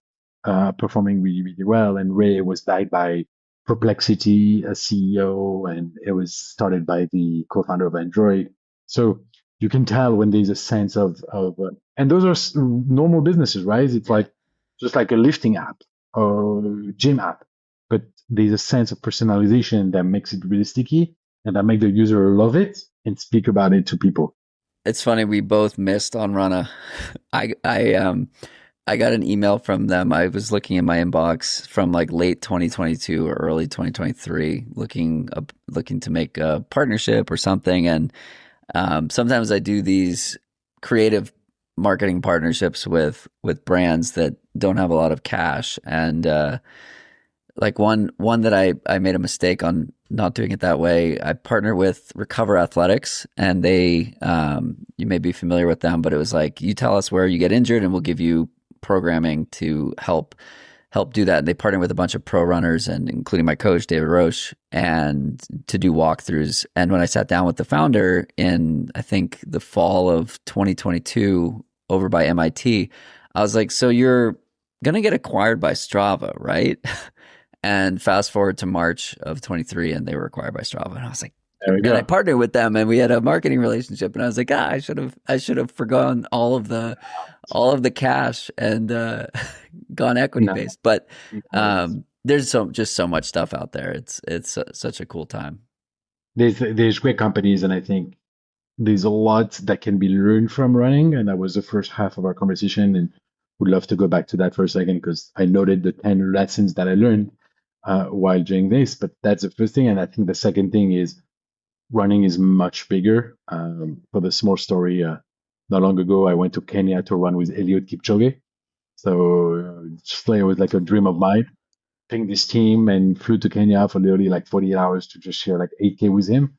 performing really, really well. And Ray was backed by Perplexity, a CEO, and it was started by the co-founder of Android. So you can tell when there's a sense and those are normal businesses, right? It's Yeah. like just like a lifting app or gym app, but there's a sense of personalization that makes it really sticky and that make the user love it and speak about it to people. It's funny, we both missed on Rana. I got an email from them. I was looking in my inbox from like late 2022 or early 2023, looking to make a partnership or something. And sometimes I do these creative marketing partnerships with brands that don't have a lot of cash. And like one that I made a mistake on not doing it that way. I partnered with Recover Athletics, and they you may be familiar with them, but it was like, you tell us where you get injured and we'll give you programming to help help do that. They partnered with a bunch of pro runners and including my coach, David Roche, and to do walkthroughs. And when I sat down with the founder in, I think, the fall of 2022 over by MIT, I was like, so you're going to get acquired by Strava, right? And fast forward to March of 23 and they were acquired by Strava. And I was like, There we and I go. partnered with them and we had a marketing relationship. And I was like, I should have forgone all of the cash and gone equity No, based. But no. there's just so much stuff out there. It's such a cool time. There's great companies, and I think there's a lot that can be learned from running. And that was the first half of our conversation, and would love to go back to that for a second because I noted the 10 lessons that I learned while doing this. But that's the first thing, and I think the second thing is running is much bigger. For the small story, not long ago I went to Kenya to run with Eliud Kipchoge. So it was like a dream of mine. Picked this team and flew to Kenya for literally like 48 hours to just share like 8K with him.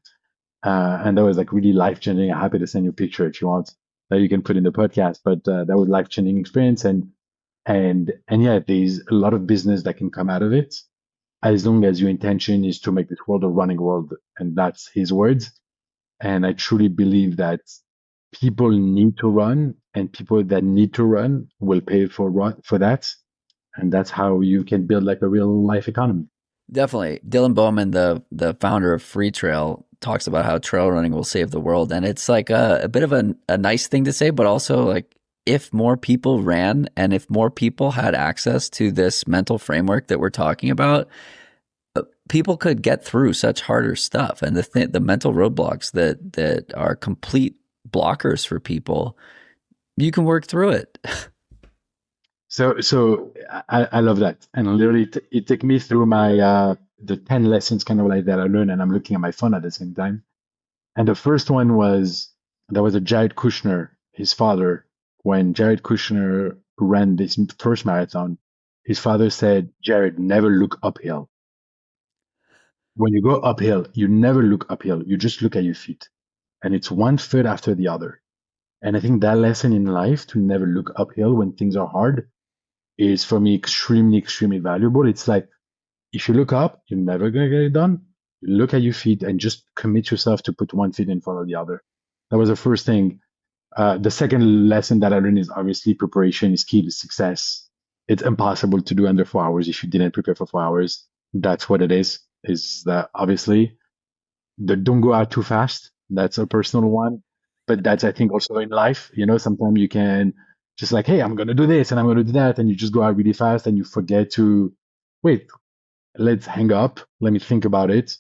And that was like really life changing. I'm happy to send you a picture if you want that you can put in the podcast. But that was life changing experience. And yeah, there's a lot of business that can come out of it as long as your intention is to make this world a running world. And that's his words. And I truly believe that people need to run, and people that need to run will pay for that. And that's how you can build like a real life economy. Definitely. Dylan Bowman, the founder of Free Trail, talks about how trail running will save the world. And it's like a bit of a nice thing to say, but also like if more people ran and if more people had access to this mental framework that we're talking about, people could get through such harder stuff. And the mental roadblocks that are complete blockers for people, you can work through it. So I love that. And literally it took me through my the 10 lessons kind of like that I learned, and I'm looking at my phone at the same time. And the first one was there was a Jared Kushner, his father, when Jared Kushner ran this first marathon, his father said, Jared, never look uphill. When you go uphill, you never look uphill. You just look at your feet. And it's one foot after the other. And I think that lesson in life to never look uphill when things are hard is for me extremely, extremely valuable. It's like if you look up, you're never gonna get it done. You look at your feet and just commit yourself to put one foot in front of the other. That was the first thing. The second lesson that I learned is obviously preparation is key to success. It's impossible to do under 4 hours if you didn't prepare for 4 hours. That's what it is. Is that obviously the don't go out too fast. That's a personal one, but that's I think also in life. Sometimes you can just like, hey, I'm gonna do this and I'm gonna do that, and you just go out really fast and you forget to wait. Let's hang up. Let me think about it.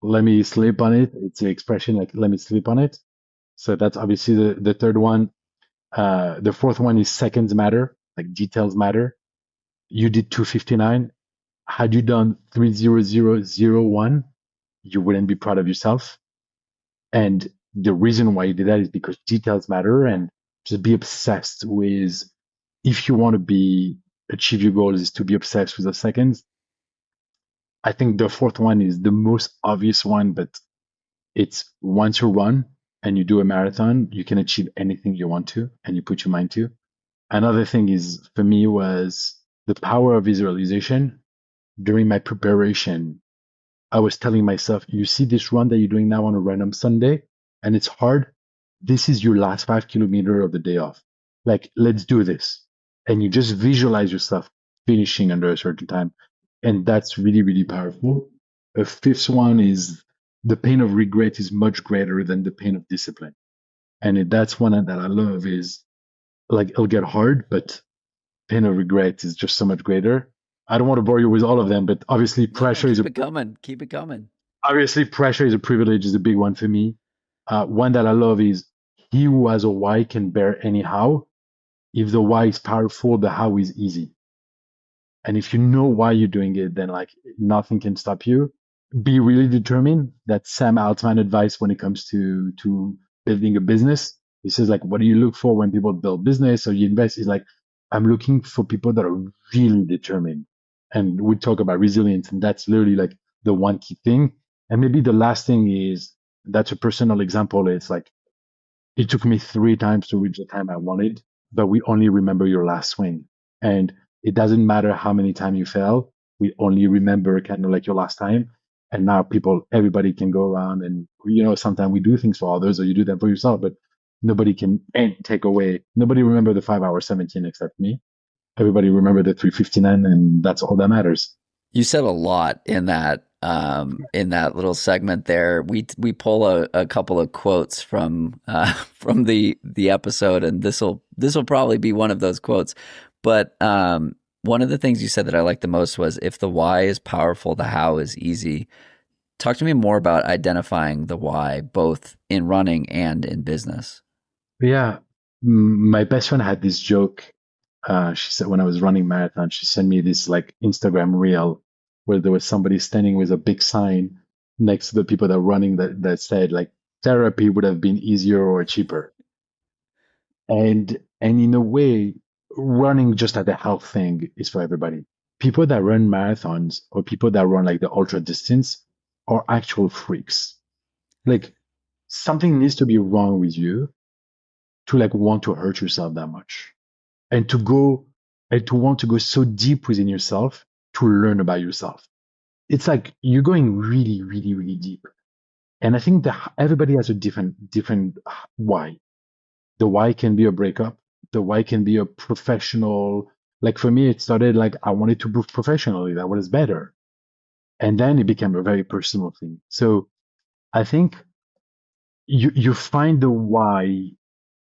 Let me sleep on it. It's the expression like let me sleep on it. So that's obviously the third one. The fourth one is seconds matter, like details matter. You did 2:59. Had you done 3:00:01, you wouldn't be proud of yourself. And the reason why you did that is because details matter, and just be obsessed with if you want to be achieve your goals is to be obsessed with the seconds. I think the fourth one is the most obvious one, but it's once you run and you do a marathon, you can achieve anything you want to and you put your mind to. Another thing is for me was the power of visualization. During my preparation, I was telling myself, you see this run that you're doing now on a random Sunday, and it's hard. This is your last 5 kilometers of the day off. Like, let's do this. And you just visualize yourself finishing under a certain time. And that's really, really powerful. A fifth one is the pain of regret is much greater than the pain of discipline. And that's one that I love is like, it'll get hard, but pain of regret is just so much greater. I don't want to bore you with all of them, but No, keep it coming. Keep it coming. pressure is a privilege is a big one for me. One that I love is he who has a why can bear any how. If the why is powerful, the how is easy. And if you know why you're doing it, then like nothing can stop you. Be really determined. That's Sam Altman advice when it comes to building a business. He says like, what do you look for when people build business or you invest? He's like, I'm looking for people that are really determined. And we talk about resilience, and that's literally like the one key thing. And maybe the last thing is that's a personal example. It's like it took me 3 times to reach the time I wanted, but we only remember your last swing. And It doesn't matter how many times you fail. We only remember kind of like your last time. And now everybody can go around and, sometimes we do things for others or you do them for yourself, but nobody can and take away. Nobody remember the 5 hour 17 except me. Everybody remember the 3:59, and that's all that matters. You said a lot in that little segment there. We pull a couple of quotes from from the episode, and this will probably be one of those quotes. But one of the things you said that I liked the most was, if the why is powerful, the how is easy. Talk to me more about identifying the why, both in running and in business. Yeah, my best friend had this joke. She said when I was running marathon, she sent me this like Instagram reel where there was somebody standing with a big sign next to the people that are running that said like therapy would have been easier or cheaper. And in a way, running just as a health thing is for everybody. People that run marathons or people that run like the ultra distance are actual freaks. Like something needs to be wrong with you to like want to hurt yourself that much and to want to go so deep within yourself to learn about yourself. It's like you're going really, really, really deep. And I think that everybody has a different why. The why can be a breakup. The why can be a professional. Like for me, it started like I wanted to prove professionally that was better. And then it became a very personal thing. So I think you find the why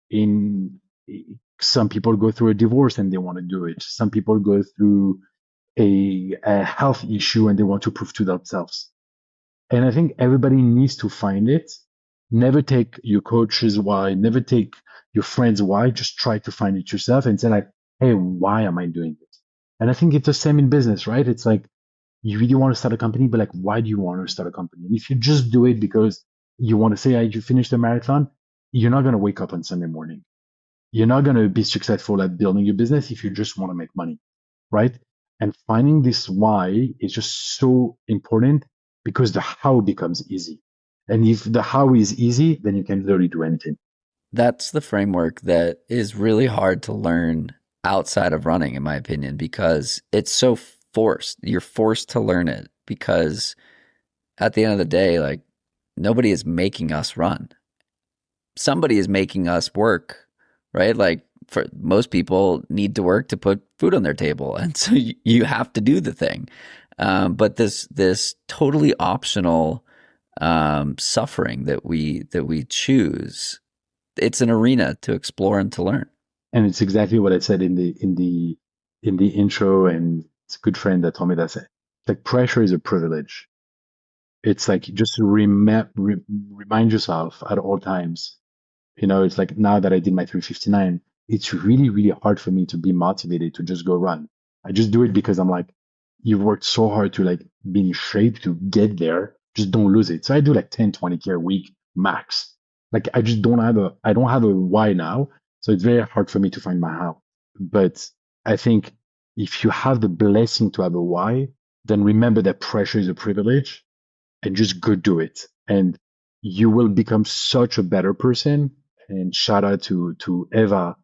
in some people go through a divorce and they want to do it. Some people go through a health issue and they want to prove to themselves. And I think everybody needs to find it. Never take your coach's why, never take your friend's why. Just try to find it yourself and say like, hey, why am I doing it? And I think it's the same in business, right? It's like you really want to start a company, but like, why do you want to start a company? And if you just do it because you want to say, you finished the marathon, you're not going to wake up on Sunday morning. You're not going to be successful at building your business if you just want to make money, right? And finding this why is just so important because the how becomes easy. And if the how is easy, then you can literally do anything. That's the framework that is really hard to learn outside of running, in my opinion, because it's so forced. You're forced to learn it because at the end of the day, like, nobody is making us run. Somebody is making us work, right? Like, for most people need to work to put food on their table, and so you have to do the thing. But this totally optional suffering that we choose, it's an arena to explore and to learn. And it's exactly what I said in the intro. And it's a good friend that told me that like pressure is a privilege. It's like just remind yourself at all times. It's like now that I did my 3:59, it's really, really hard for me to be motivated to just go run. I just do it because I'm like, you've worked so hard to like be in shape to get there. Just don't lose it. So I do like 10, 20K a week max. Like I don't have a why now. So it's very hard for me to find my how. But I think if you have the blessing to have a why, then remember that pressure is a privilege and just go do it. And you will become such a better person. And shout out to Eva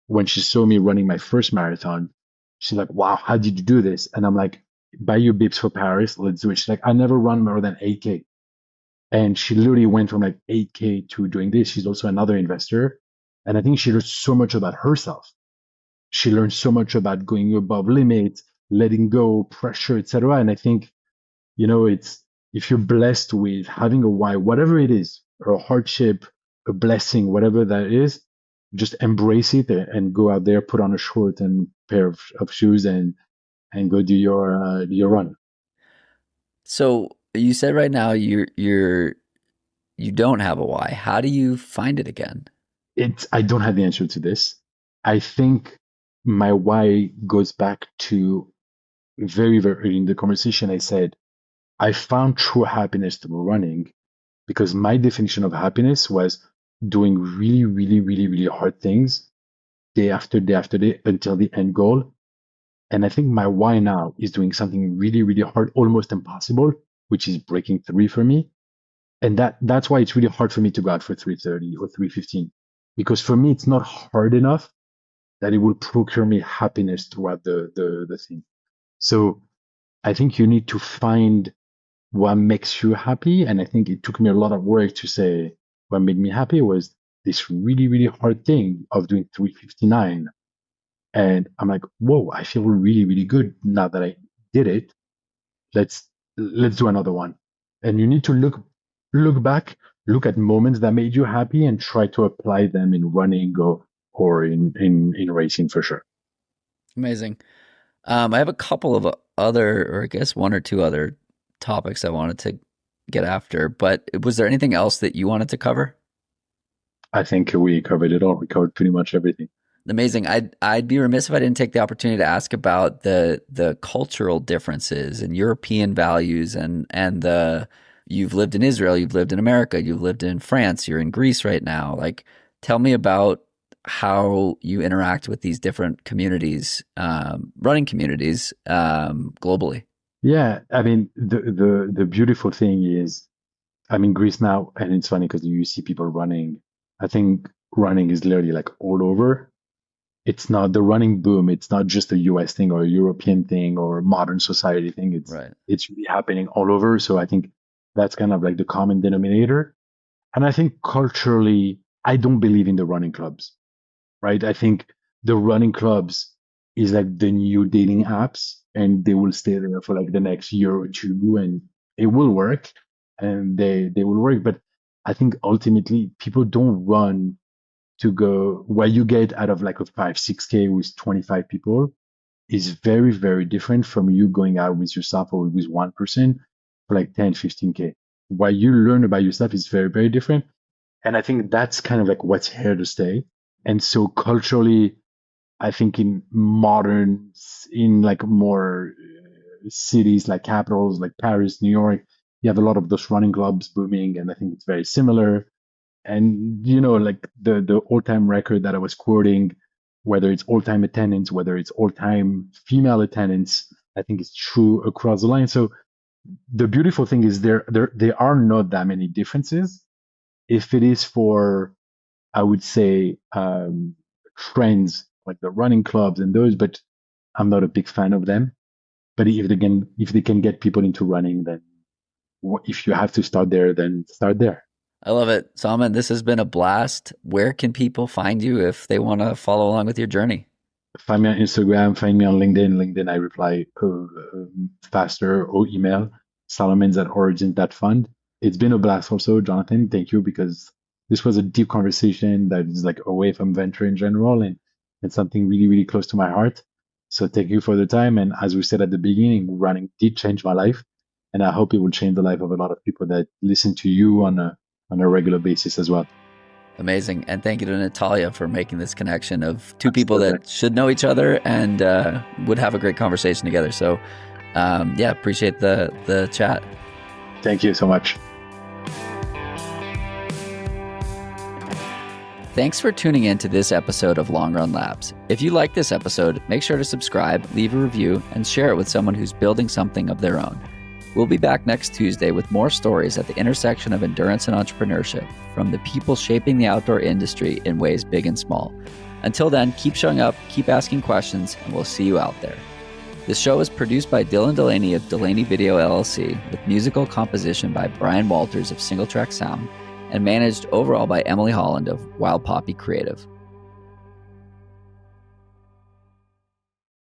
when she saw me running my first marathon. She's like, wow, how did you do this? And I'm like, buy your bibs for Paris. Let's do it. She's like, I never run more than 8K. And she literally went from like 8K to doing this. She's also another investor. And I think she learned so much about herself. She learned so much about going above limit, letting go, pressure, etc. And I think it's if you're blessed with having a why, whatever it is, or a hardship, a blessing, whatever that is, just embrace it and go out there, put on a short and pair of shoes and go do your run. So you said right now you don't have a why. How do you find it again? I don't have the answer to this. I think my why goes back to very, very early in the conversation. I said, I found true happiness through running because my definition of happiness was doing really, really, really, really hard things day after day after day until the end goal. And I think my why now is doing something really, really hard, almost impossible, which is breaking three for me. And that's why it's really hard for me to go out for 3:30 or 3:15. Because for me, it's not hard enough that it will procure me happiness throughout the thing. So I think you need to find what makes you happy. And I think it took me a lot of work to say what made me happy was this really, really hard thing of doing 359. And I'm like, whoa, I feel really, really good now that I did it. Let's let's do another one. And you need to look back, look at moments that made you happy and try to apply them in running or in racing for sure. Amazing. I have a couple of other, or I guess one or two other topics I wanted to get after, but was there anything else that you wanted to cover? I think we covered it all. We covered pretty much everything. Amazing. I'd be remiss if I didn't take the opportunity to ask about the cultural differences and European values and the you've lived in Israel, you've lived in America, you've lived in France, you're in Greece right now. Like, tell me about how you interact with these different communities, running communities, globally. Yeah, I mean the beautiful thing is I'm in Greece now, and it's funny because you see people running. I think running is literally like all over. It's not the running boom. It's not just a US thing or a European thing or a modern society thing. Right. It's really happening all over. So I think that's kind of like the common denominator. And I think culturally, I don't believe in the running clubs, right? I think the running clubs is like the new dating apps, and they will stay there for like the next year or two, and it will work, and they will work. But I think ultimately people don't run to go what you get out of like a 5 6K with 25 people is very very different from you going out with yourself or with one person for like 10 15K. What you learn about yourself is very very different, and I think that's kind of like what's here to stay. And so culturally, I think in like more cities like capitals like Paris, New York, you have a lot of those running clubs booming, and I think it's very similar. And like the all-time record that I was quoting, whether it's all-time attendance, whether it's all-time female attendance, I think it's true across the line. So the beautiful thing is there are not that many differences. If it is for, I would say, trends like the running clubs and those, but I'm not a big fan of them. But if they can get people into running, then if you have to start there, then start there. I love it. Salman, this has been a blast. Where can people find you if they want to follow along with your journey? Find me on Instagram, find me on LinkedIn. LinkedIn, I reply faster, or email salomons@origins.fund. It's been a blast also, Jonathan. Thank you, because this was a deep conversation that is like away from venture in general, and something really, really close to my heart. So thank you for the time. And as we said at the beginning, running did change my life. And I hope it will change the life of a lot of people that listen to you on a regular basis as well. Amazing. And thank you to Natalia for making this connection of two people that should know each other and would have a great conversation together. So appreciate the chat. Thank you so much. Thanks for tuning in to this episode of Long Run Labs. If you like this episode, make sure to subscribe, leave a review, and share it with someone who's building something of their own. We'll be back next Tuesday with more stories at the intersection of endurance and entrepreneurship from the people shaping the outdoor industry in ways big and small. Until then, keep showing up, keep asking questions, and we'll see you out there. This show is produced by Dylan Delaney of Delaney Video LLC, with musical composition by Brian Walters of Single Track Sound, and managed overall by Emily Holland of Wild Poppy Creative.